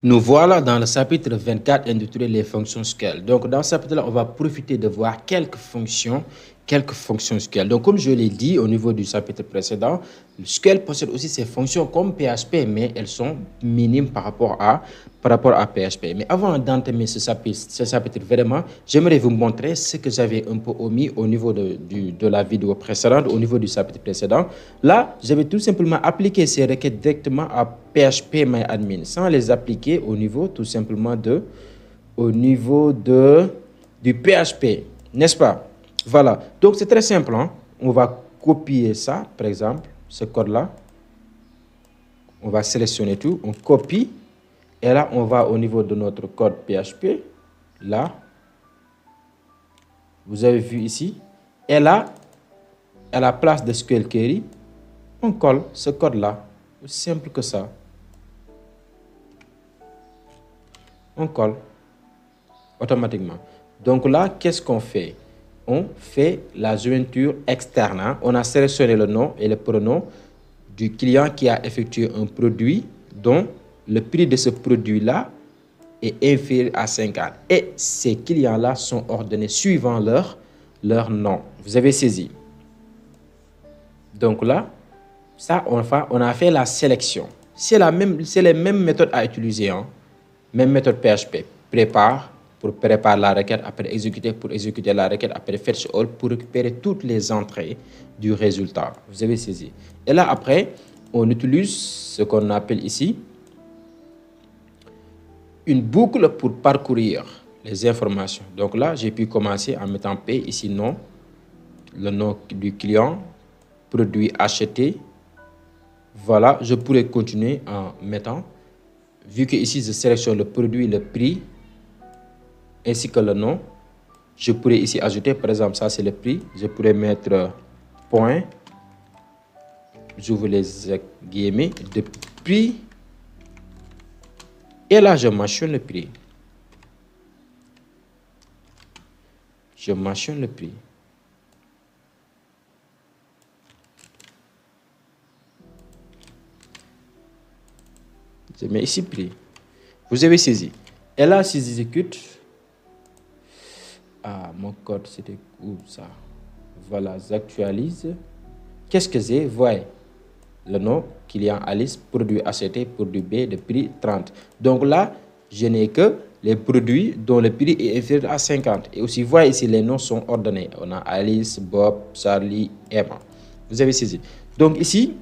Nous voilà dans le chapitre 24 intitulé les fonctions SQL. Donc, dans ce chapitre-là, on va profiter de voir quelques fonctions SQL. Donc, comme je l'ai dit au niveau du chapitre précédent, le SQL possède aussi ses fonctions comme PHP, mais elles sont minimes par rapport à PHP. Mais avant d'entamer ce chapitre, vraiment, j'aimerais vous montrer ce que j'avais un peu omis au niveau de la vidéo précédente, au niveau du chapitre précédent. Là, j'avais tout simplement appliqué ces requêtes directement à PHPMyAdmin sans les appliquer au niveau tout simplement du PHP, n'est-ce pas? Voilà, donc c'est très simple, hein? On va copier ça, par exemple, ce code-là. On va sélectionner tout, on copie. Et là, on va au niveau de notre code PHP. Là, vous avez vu ici. Et là, à la place de SQL Query, on colle ce code-là. Aussi simple que ça. On colle automatiquement. Donc là, qu'est-ce qu'on fait? On fait la jointure externe. Hein? On a sélectionné le nom et le prénom du client qui a effectué un produit dont le prix de ce produit-là est inférieur à 50. Et ces clients-là sont ordonnés suivant leur nom. Vous avez saisi. Donc là, ça, on a fait la sélection. C'est les mêmes méthodes à utiliser. Hein? Même méthode PHP. Prépare pour préparer la requête, après exécuter pour exécuter la requête, après fetch all pour récupérer toutes les entrées du résultat. Vous avez saisi. Et là, après, on utilise ce qu'on appelle ici une boucle pour parcourir les informations. Donc là, j'ai pu commencer en mettant P, ici nom, le nom du client, produit acheté. Voilà, je pourrais continuer en mettant, vu que ici je sélectionne le produit, le prix, ainsi que le nom, je pourrais ici ajouter, par exemple, ça c'est le prix, je pourrais mettre point, j'ouvre les guillemets, de prix, et là je mentionne le prix. Je mentionne le prix. Je mets ici prix. Vous avez saisi. Et là, si j'exécute, mon code, c'était où ça? Voilà, j'actualise. Qu'est-ce que j'ai? Voyez, le nom, client Alice, produit acheté, produit B, de prix 30. Donc là, je n'ai que les produits dont le prix est inférieur à 50. Et aussi, voyez ici, les noms sont ordonnés. On a Alice, Bob, Charlie, Emma. Vous avez saisi. Donc ici,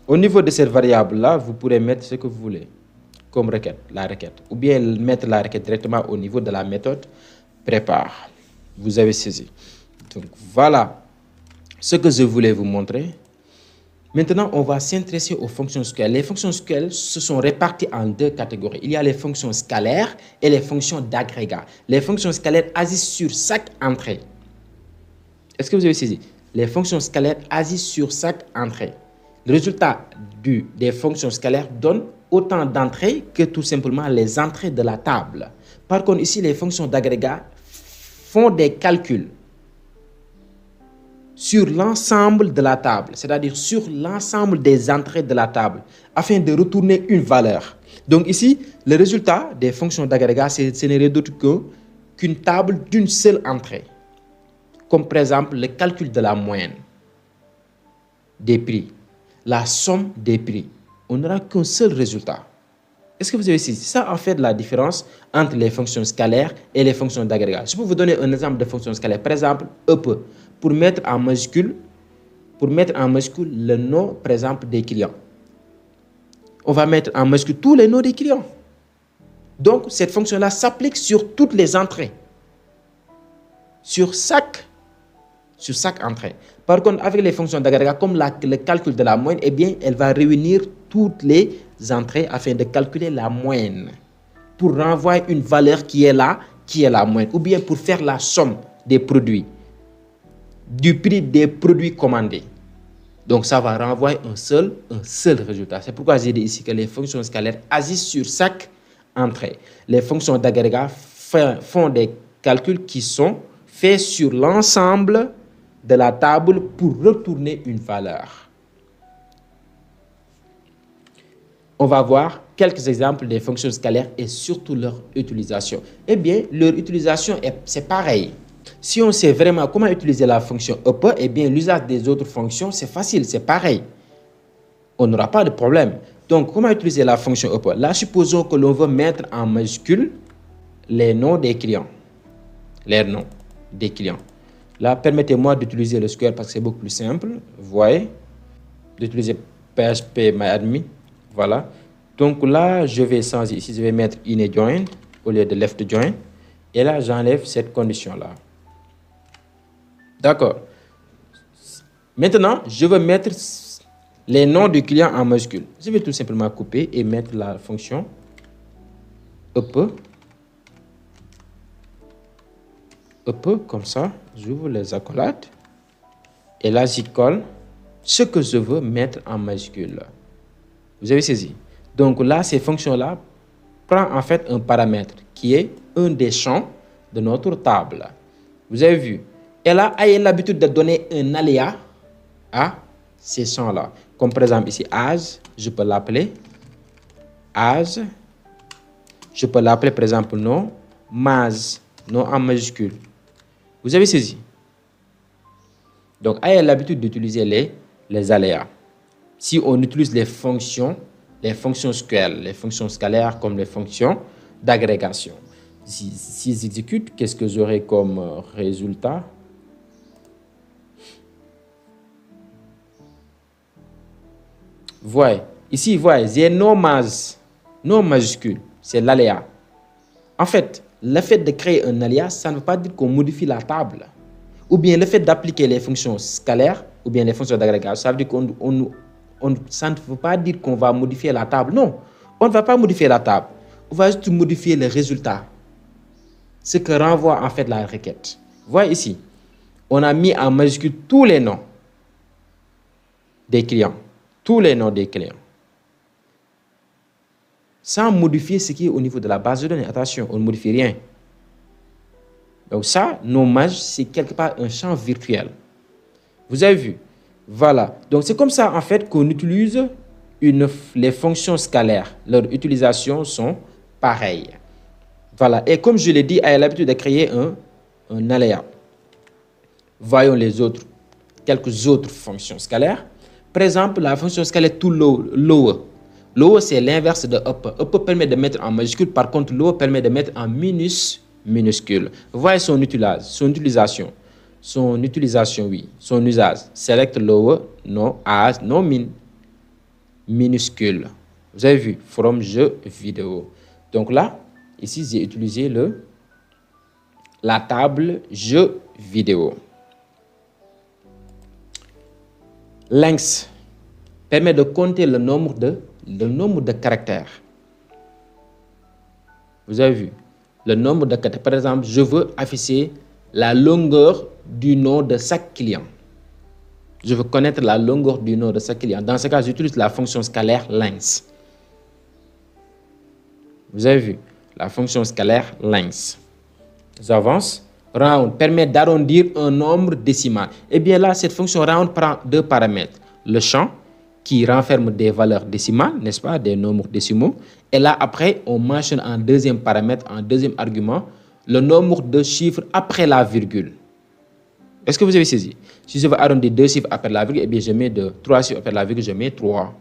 au niveau de cette variable-là, vous pourrez mettre ce que vous voulez comme requête, la requête. Ou bien mettre la requête directement au niveau de la méthode prépare. Vous avez saisi. Donc voilà ce que je voulais vous montrer. Maintenant, on va s'intéresser aux fonctions SQL. Les fonctions SQL se sont réparties en deux catégories. Il y a les fonctions scalaires et les fonctions d'agrégat. Les fonctions scalaires agissent sur chaque entrée. Est-ce que vous avez saisi? Les fonctions scalaires agissent sur chaque entrée. Le résultat des fonctions scalaires donne autant d'entrées que tout simplement les entrées de la table. Par contre, ici, les fonctions d'agrégat font des calculs sur l'ensemble de la table, c'est-à-dire sur l'ensemble des entrées de la table, afin de retourner une valeur. Donc ici, le résultat des fonctions d'agrégat, ce n'est rien d'autre qu'une table d'une seule entrée. Comme par exemple le calcul de la moyenne des prix, la somme des prix. On n'aura qu'un seul résultat. Est-ce que vous avez saisi? Ça en fait la différence entre les fonctions scalaires et les fonctions d'agrégat. Je peux vous donner un exemple de fonction scalaire. Par exemple, EP, pour mettre en majuscule le nom, par exemple, des clients. On va mettre en majuscule tous les noms des clients. Donc, cette fonction-là s'applique sur toutes les entrées. Sur chaque entrée. Par contre, avec les fonctions d'agrégat, comme le calcul de la moyenne, eh bien, elle va réunir toutes les entrées afin de calculer la moyenne pour renvoyer une valeur qui est là, qui est la moyenne, ou bien pour faire la somme des produits, du prix des produits commandés. Donc, ça va renvoyer un seul résultat. C'est pourquoi j'ai dit ici que les fonctions scalaires agissent sur chaque entrée. Les fonctions d'agrégat font des calculs qui sont faits sur l'ensemble de la table pour retourner une valeur. on va voir quelques exemples des fonctions scalaires et surtout leur utilisation. Eh bien, leur utilisation, c'est pareil. Si on sait vraiment comment utiliser la fonction up, eh bien, l'usage des autres fonctions, c'est facile, c'est pareil. On n'aura pas de problème. Donc, comment utiliser la fonction up? Là, supposons que l'on veut mettre en majuscule les noms des clients. Les noms des clients. Là, permettez-moi d'utiliser le square parce que c'est beaucoup plus simple. Vous voyez? D'utiliser php-myadmin. Voilà. Donc là, je vais changer ici. Je vais mettre init join au lieu de left join. Et là, j'enlève cette condition-là. D'accord. Maintenant, je veux mettre les noms du client en majuscule. Je vais tout simplement couper et mettre la fonction up comme ça. J'ouvre les accolades. Et là, j'y colle ce que je veux mettre en majuscule. Vous avez saisi? Donc là, ces fonctions-là prennent en fait un paramètre qui est un des champs de notre table. Vous avez vu? Elle a l'habitude de donner un aléa à ces champs-là. Comme par exemple ici, âge, je peux l'appeler âge. Je peux l'appeler par exemple nom, mas, nom en majuscule. Vous avez saisi? Donc, elle a l'habitude d'utiliser les aléas. Si on utilise les fonctions scalaires comme les fonctions d'agrégation. Si j'exécute, qu'est-ce que j'aurai comme résultat? Voyez, ici, voyez, j'ai non majuscule, c'est l'aléa. En fait, le fait de créer un aléa, ça ne veut pas dire qu'on modifie la table. Ou bien le fait d'appliquer les fonctions scalaires, ou bien les fonctions d'agrégation, ça veut dire ça ne veut pas dire qu'on va modifier la table. Non, on ne va pas modifier la table. On va juste modifier le résultat. Ce que renvoie en fait la requête. Voyez ici, on a mis en majuscule tous les noms des clients. Tous les noms des clients. Sans modifier ce qui est au niveau de la base de données. Attention, on ne modifie rien. Donc ça, nommage, c'est quelque part un champ virtuel. Vous avez vu? Voilà. Donc c'est comme ça en fait qu'on utilise les fonctions scalaires. Leurs utilisations sont pareilles. Voilà. Et comme je l'ai dit, elle a l'habitude de créer un aléa. Voyons quelques autres fonctions scalaires. Par exemple, la fonction scalaire toLower. Lower, c'est l'inverse de up. Up permet de mettre en majuscule. Par contre, lower permet de mettre en minuscule. Voyez son utilisation. Son usage. Select lower, no as, no minuscule. Vous avez vu, from jeu vidéo. Donc là, ici, j'ai utilisé la table jeu vidéo. Length permet de compter le nombre de caractères. Vous avez vu, le nombre de caractères. Par exemple, je veux afficher la longueur du nom de chaque client. Je veux connaître la longueur du nom de chaque client. Dans ce cas, j'utilise la fonction scalaire length. Vous avez vu, la fonction scalaire length. J'avance. Round permet d'arrondir un nombre décimal. Eh bien là, cette fonction round prend deux paramètres. Le champ qui renferme des valeurs décimales, n'est-ce pas, des nombres décimaux. Et là, après, on mentionne en deuxième paramètre, en deuxième argument, le nombre de chiffres après la virgule. Est-ce que vous avez saisi? Si je veux arrondir deux chiffres après la virgule, eh bien je mets 2. 3 chiffres après la virgule, je mets 3.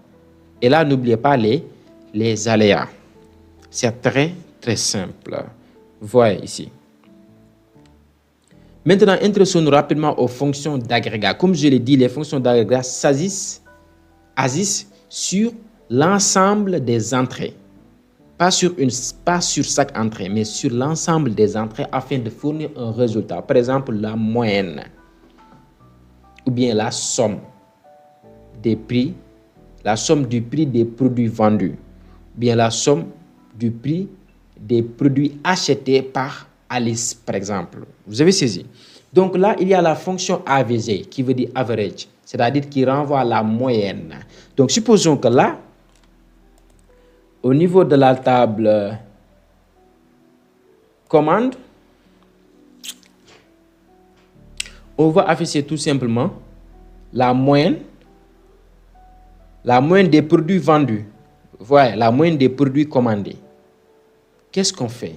Et là, n'oubliez pas les aléas. C'est très, très simple. Voyez ici. Maintenant, intéressons-nous rapidement aux fonctions d'agrégat. Comme je l'ai dit, les fonctions d'agrégat agissent sur l'ensemble des entrées. Pas sur chaque entrée, mais sur l'ensemble des entrées afin de fournir un résultat. Par exemple, la moyenne ou bien la somme des prix, la somme du prix des produits vendus, ou bien la somme du prix des produits achetés par Alice, par exemple. Vous avez saisi? Donc là, il y a la fonction AVG qui veut dire average, c'est-à-dire qui renvoie à la moyenne. Donc supposons que là, au niveau de la table commande, on va afficher tout simplement la moyenne des produits vendus. Voilà, la moyenne des produits commandés. Qu'est-ce qu'on fait?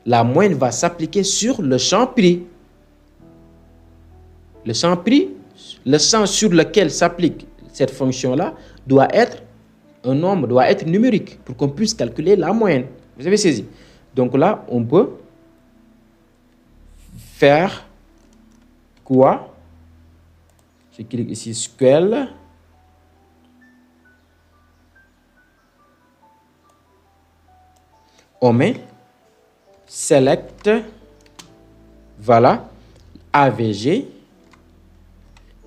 La moyenne va s'appliquer sur le champ prix. Le champ prix, le champ sur lequel s'applique cette fonction-là doit être un nombre, doit être numérique pour qu'on puisse calculer la moyenne. Vous avez saisi? Donc là, on peut faire quoi? Je clique ici SQL. On met select, voilà, AVG.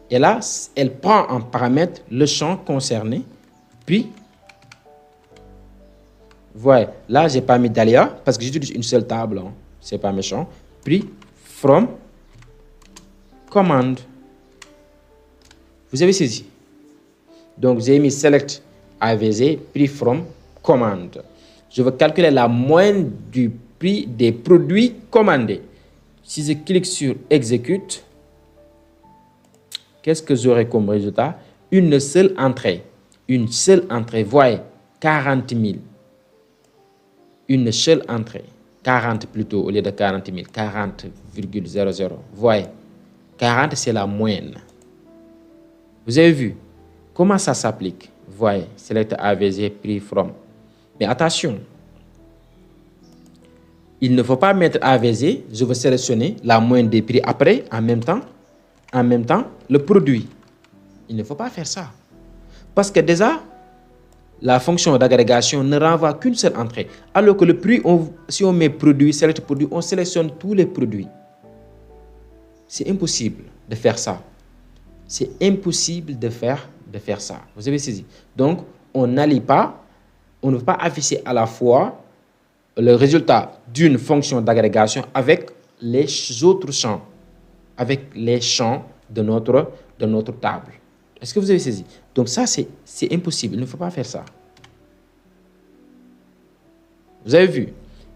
Et là, elle prend en paramètre le champ concerné. Puis, voilà, là, je n'ai pas mis d'aléa parce que j'utilise une seule table. Hein. Ce n'est pas méchant. Puis, from command. Vous avez saisi. Donc, j'ai mis select AVG, puis from command. Je veux calculer la moyenne du prix des produits commandés. Si je clique sur execute, qu'est-ce que j'aurai comme résultat? Une seule entrée. Une seule entrée. Voyez, 40 000. Une seule entrée. 40 plutôt au lieu de 40 000. 40,00. Voyez, 40 c'est la moyenne. Vous avez vu comment ça s'applique? Voyez, select AVG prix from. Mais attention, il ne faut pas mettre AVG. Je veux sélectionner la moyenne des prix après, en même temps, le produit. Il ne faut pas faire ça. Parce que déjà, la fonction d'agrégation ne renvoie qu'une seule entrée. Alors que le prix, si on met produit, select produit, on sélectionne tous les produits. C'est impossible de faire ça. C'est impossible de faire ça. Vous avez saisi. Donc, on n'allie pas, on ne peut pas afficher à la fois le résultat d'une fonction d'agrégation avec les autres champs, avec les champs de notre table. Est-ce que vous avez saisi? Donc ça, c'est impossible. Il ne faut pas faire ça. Vous avez vu?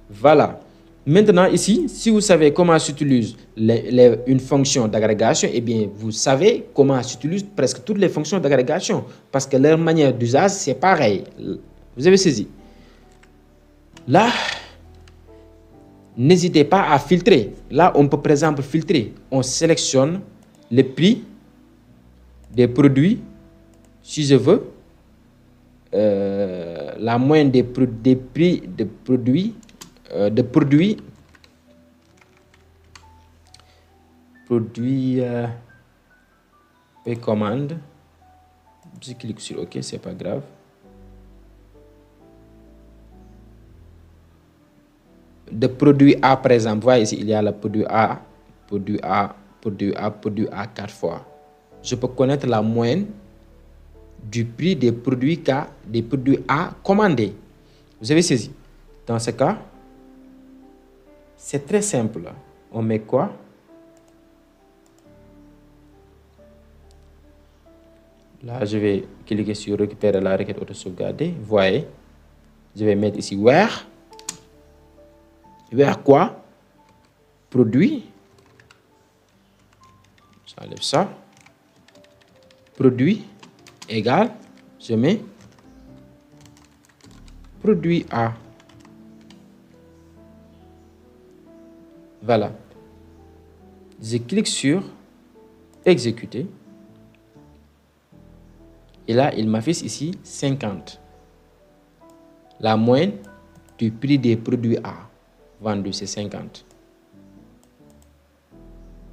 Voilà. Maintenant, ici, si vous savez comment s'utilise une fonction d'agrégation, eh bien, vous savez comment s'utilisent presque toutes les fonctions d'agrégation parce que leur manière d'usage, c'est pareil. Vous avez saisi? Là, n'hésitez pas à filtrer. Là, on peut par exemple filtrer. On sélectionne le prix des produits. Si je veux, la moyenne des prix de produits, commande. Je clique sur OK, c'est pas grave. De produit A, par exemple, vous voyez ici, il y a le produit A, produit A, produit A, produit A 4 fois. Je peux connaître la moyenne du prix des produits A commandés. Vous avez saisi? Dans ce cas, c'est très simple. On met quoi? Là, je vais cliquer sur récupérer la requête auto-sauvegardée. Vous voyez, je vais mettre ici where. Where quoi? Produit. J'enlève ça. Produit égale, je mets produit A. Voilà. Je clique sur exécuter. Et là, il m'affiche ici 50. La moyenne du prix des produits A vendus, c'est 50.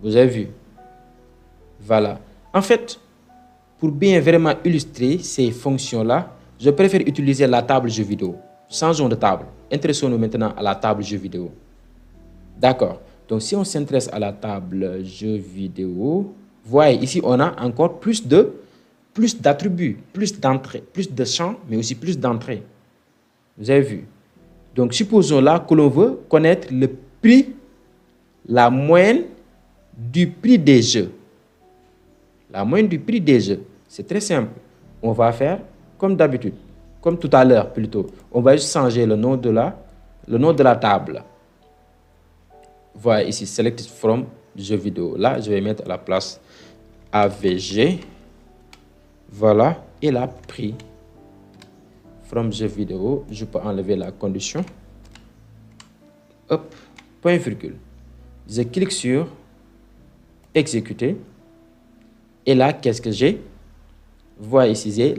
Vous avez vu? Voilà. En fait, pour bien vraiment illustrer ces fonctions-là, je préfère utiliser la table jeu vidéo. Changeons de table. Intéressons-nous maintenant à la table jeu vidéo. D'accord. Donc, si on s'intéresse à la table jeu vidéo, voyez, ici, on a encore plus d'attributs, plus d'entrées, plus de champs, mais aussi plus d'entrées. Vous avez vu? Donc, supposons là que l'on veut connaître le prix, la moyenne du prix des jeux. La moyenne du prix des jeux. C'est très simple. On va faire comme d'habitude, comme tout à l'heure plutôt. On va juste changer le nom de la table. Voilà ici, select from jeux vidéo. Là, je vais mettre à la place AVG. Voilà. Et là, prix from jeu vidéo, je peux enlever la condition. Hop, point virgule. Je clique sur exécuter. Et là, qu'est-ce que j'ai? Vous voyez ici,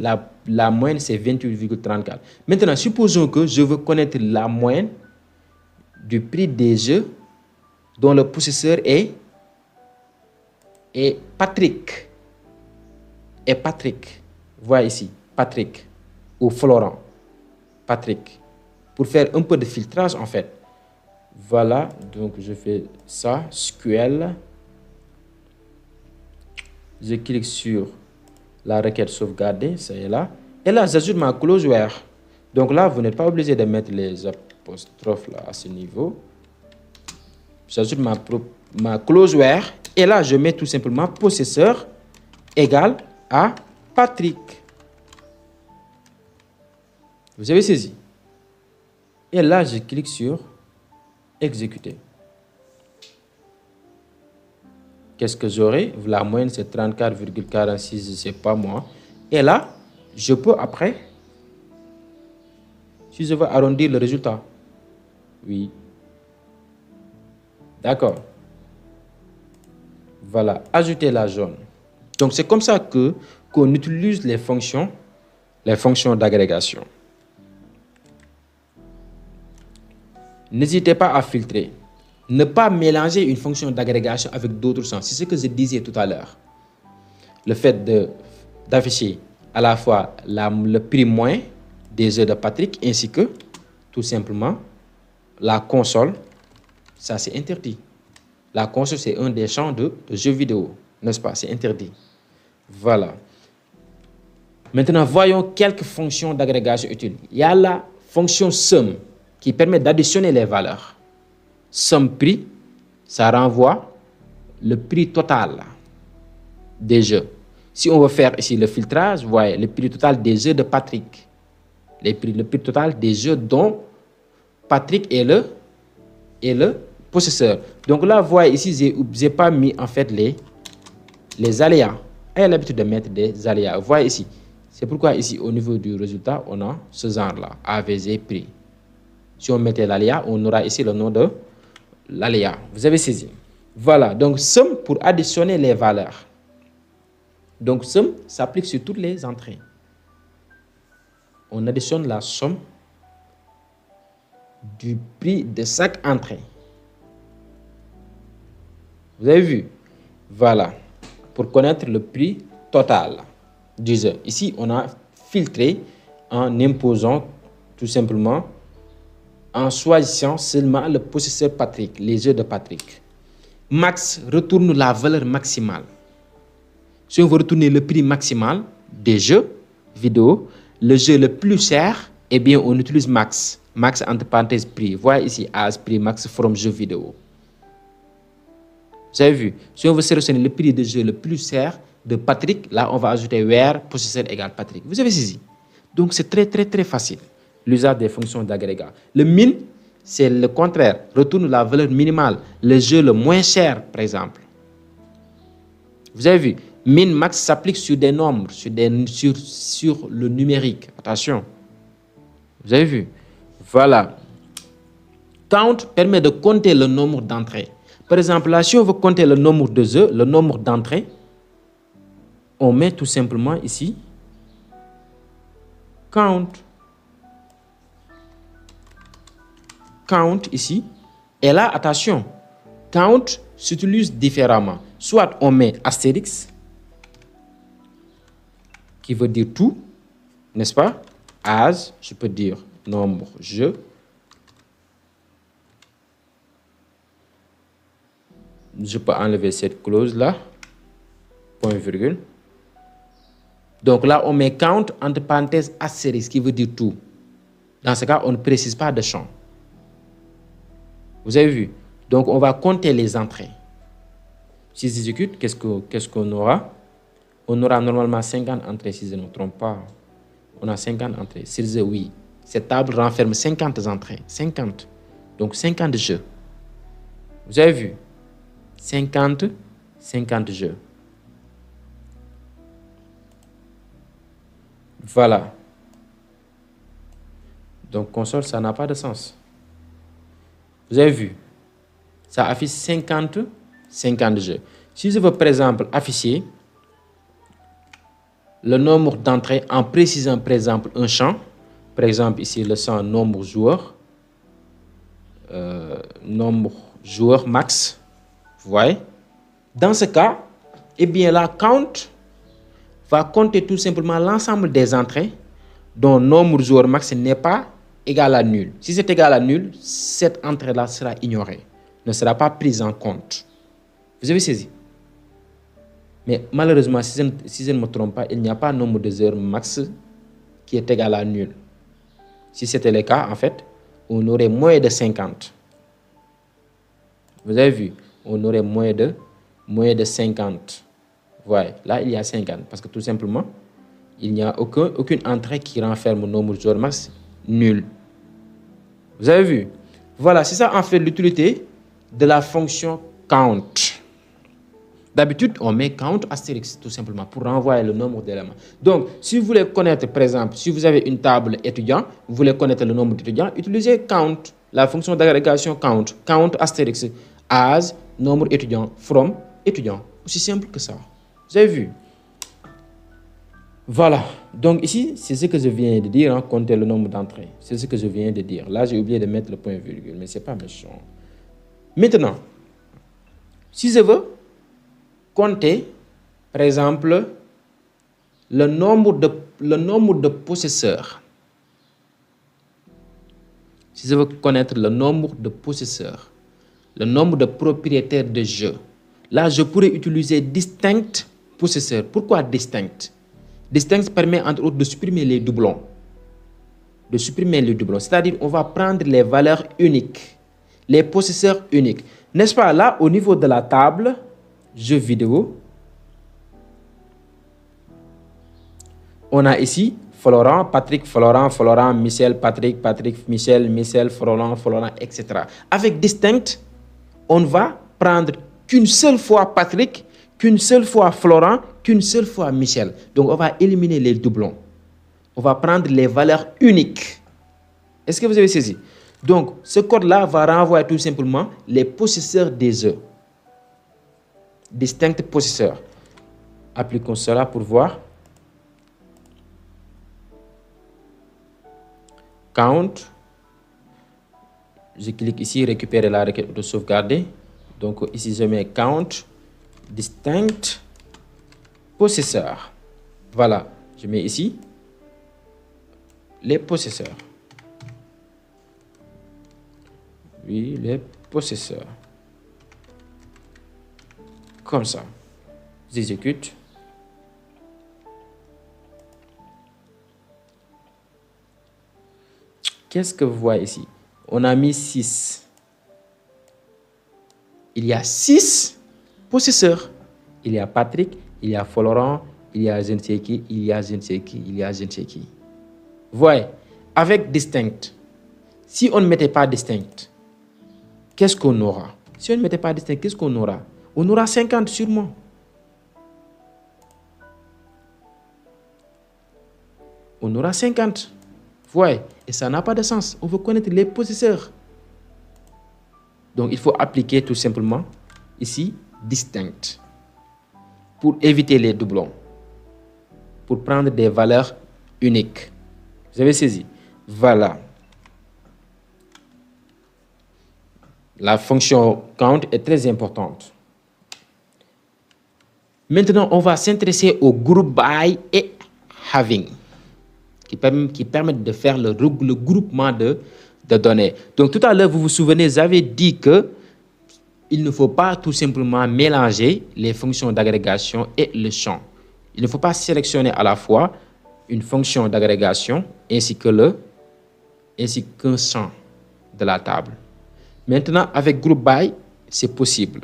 la moyenne, c'est 28,34. Maintenant, supposons que je veux connaître la moyenne du prix des jeux dont le possesseur est Patrick. Et Patrick. Vous voyez ici, Patrick. Ou Florent. Patrick. Pour faire un peu de filtrage, en fait. Voilà, donc je fais ça, SQL. Je clique sur la requête sauvegardée, ça est là. Et là, j'ajoute ma clause where. Donc là, vous n'êtes pas obligé de mettre les apostrophes là, à ce niveau. J'ajoute ma clause where. Et là, je mets tout simplement possesseur égale à Patrick. Vous avez saisi? Et là, je clique sur exécuter. Qu'est-ce que j'aurai? La moyenne, c'est 34,46, je ne sais pas moi. Et là, je peux après, si je veux arrondir le résultat. Oui. D'accord. Voilà, ajouter la jaune. Donc, c'est comme ça qu'on utilise les fonctions d'agrégation. N'hésitez pas à filtrer. Ne pas mélanger une fonction d'agrégation avec d'autres sens. C'est ce que je disais tout à l'heure. Le fait d'afficher à la fois le prix moyen des jeux de Patrick ainsi que, tout simplement, la console. Ça, c'est interdit. La console, c'est un des champs de jeux vidéo. N'est-ce pas? C'est interdit. Voilà. Maintenant, voyons quelques fonctions d'agrégation utiles. Il y a la fonction SUM qui permet d'additionner les valeurs. Somme prix, ça renvoie le prix total des jeux. Si on veut faire ici le filtrage, vous voyez le prix total des jeux de Patrick. Le prix total des jeux dont Patrick est le possesseur. Donc là, vous voyez ici, je n'ai pas mis en fait les aléas. Elle a l'habitude de mettre des aléas. Vous voyez ici. C'est pourquoi ici, au niveau du résultat, on a ce genre-là, AVG prix. Si on mettait l'aléa, on aura ici le nom de l'aléa. Vous avez saisi. Voilà, donc somme pour additionner les valeurs. Donc somme s'applique sur toutes les entrées. On additionne la somme du prix de chaque entrée. Vous avez vu? Voilà, pour connaître le prix total du jeu. Ici, on a filtré en imposant tout simplement, en choisissant seulement le possesseur Patrick, les jeux de Patrick. Max retourne la valeur maximale. Si on veut retourner le prix maximal des jeux vidéo, le jeu le plus cher, eh bien, on utilise max. Max entre parenthèses prix. Voyez ici, as prix max from jeu vidéo. Vous avez vu? Si on veut sélectionner le prix de jeu le plus cher de Patrick, là, on va ajouter where possesseur égale Patrick. Vous avez saisi? Donc, c'est très, très, très facile. L'usage des fonctions d'agrégat. Le min, c'est le contraire. Retourne la valeur minimale. Le jeu le moins cher, par exemple. Vous avez vu? Min, max s'applique sur des nombres, sur le numérique. Attention. Vous avez vu? Voilà. Count permet de compter le nombre d'entrées. Par exemple, là, si on veut compter le nombre de jeux, le nombre d'entrées, on met tout simplement ici count. Count ici. Et là, attention, count s'utilise différemment. Soit on met astérix, qui veut dire tout, n'est-ce pas? As, je peux dire nombre, jeu. Je peux enlever cette clause-là, point virgule. Donc là, on met count entre parenthèses astérisque, qui veut dire tout. Dans ce cas, on ne précise pas de champ. Vous avez vu? Donc, on va compter les entrées. Si j'exécute, qu'est-ce qu'on aura? On aura normalement 50 entrées, si je ne me trompe pas. On a 50 entrées. Sur jeu, oui. Cette table renferme 50 entrées. 50. Donc, 50 jeux. Vous avez vu? 50 jeux. Voilà. Donc, console, ça n'a pas de sens. Vous avez vu? Ça affiche 50 jeux. Si je veux, par exemple, afficher le nombre d'entrées en précisant, par exemple, un champ, par exemple, ici, le champ nombre joueurs max, vous voyez? Dans ce cas, eh bien, la count va compter tout simplement l'ensemble des entrées dont nombre joueur max n'est pas égal à nul. Si c'est égal à nul, cette entrée-là sera ignorée, ne sera pas prise en compte. Vous avez saisi? Mais malheureusement, si je ne me trompe pas, il n'y a pas un nombre de joueurs max qui est égal à nul. Si c'était le cas, en fait, on aurait moins de 50. Vous avez vu? On aurait moins de 50. Voilà, là, il y a 50. Parce que tout simplement, il n'y a aucune entrée qui renferme le nombre de joueurs max nul. Vous avez vu? Voilà, c'est ça en fait l'utilité de la fonction count. D'habitude, on met count astérix tout simplement pour renvoyer le nombre d'éléments. Donc, si vous voulez connaître, par exemple, si vous avez une table étudiant, vous voulez connaître le nombre d'étudiants, utilisez count, la fonction d'agrégation count. Count astérix as nombre étudiant from étudiant. Aussi simple que ça. Vous avez vu? Voilà. Donc ici, c'est ce que je viens de dire, hein, compter le nombre d'entrées. C'est ce que je viens de dire. Là, j'ai oublié de mettre le point virgule, mais ce n'est pas méchant. Maintenant, si je veux compter, par exemple, le nombre de possesseurs. Si je veux connaître le nombre de possesseurs, le nombre de propriétaires de jeux, là, je pourrais utiliser distinct possesseur. Pourquoi distinct? Distinct permet entre autres de supprimer les doublons. C'est-à-dire, on va prendre les valeurs uniques, les possesseurs uniques. N'est-ce pas? Là, au niveau de la table, jeux vidéo, on a ici Florent, Patrick, Florent, Michel, Patrick, Michel, Florent, etc. Avec distinct, on ne va prendre qu'une seule fois Patrick, qu'une seule fois Florent, qu'une seule fois Michel. Donc, on va éliminer les doublons. On va prendre les valeurs uniques. Est-ce que vous avez saisi? Donc, ce code-là va renvoyer tout simplement les possesseurs des œufs. Distinct possesseur. Appliquons cela pour voir. Count. Je clique ici, récupérer la requête de sauvegarder. Donc ici, je mets count, distinct, possesseur. Voilà, je mets ici les possesseurs. Oui, les possesseurs. Comme ça. J'exécute. Qu'est-ce que vous voyez ici? On a mis 6. Il y a 6 possesseurs. Il y a Patrick, il y a Florent, il y a je ne sais qui, il y a je ne sais qui, il y a je ne sais qui. Vous voyez, avec distinct, si on ne mettait pas distinct, qu'est-ce qu'on aura? Si on ne mettait pas distinct, qu'est-ce qu'on aura? On aura 50 sûrement. On aura 50. Vous voyez, et ça n'a pas de sens. On veut connaître les possesseurs. Donc, il faut appliquer tout simplement ici distinct pour éviter les doublons, pour prendre des valeurs uniques. Vous avez saisi? Voilà. La fonction count est très importante. Maintenant, on va s'intéresser au group by et having, qui permettent de faire le groupement de données. Donc, tout à l'heure, vous vous souvenez, j'avais dit que il ne faut pas tout simplement mélanger les fonctions d'agrégation et le champ. Il ne faut pas sélectionner à la fois une fonction d'agrégation ainsi qu'un champ de la table. Maintenant, avec group by, c'est possible.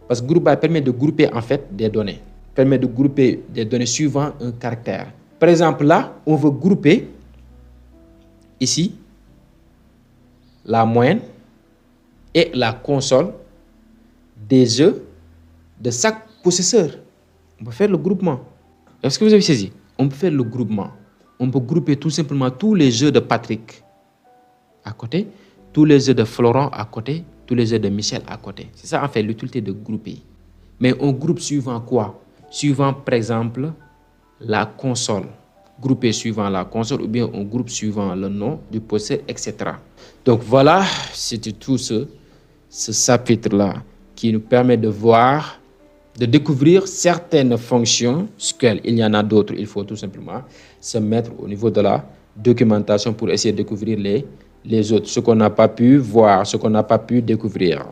Parce que group by permet de grouper en fait des données. Permet de grouper des données suivant un caractère. Par exemple, là, on veut grouper ici la moyenne et la console des jeux de chaque possesseur. On peut faire le groupement. Est-ce que vous avez saisi? On peut faire le groupement. On peut grouper tout simplement tous les jeux de Patrick à côté, tous les œufs de Florent à côté, tous les œufs de Michel à côté. C'est ça en fait l'utilité de grouper. Mais on groupe suivant quoi? Suivant par exemple la console. Grouper suivant la console ou bien on groupe suivant le nom du possesseur, etc. Donc voilà, c'était tout ce chapitre-là qui nous permet de voir, de découvrir certaines fonctions SQL. Il y en a d'autres, il faut tout simplement se mettre au niveau de la documentation pour essayer de découvrir les autres, ce qu'on n'a pas pu voir, ce qu'on n'a pas pu découvrir.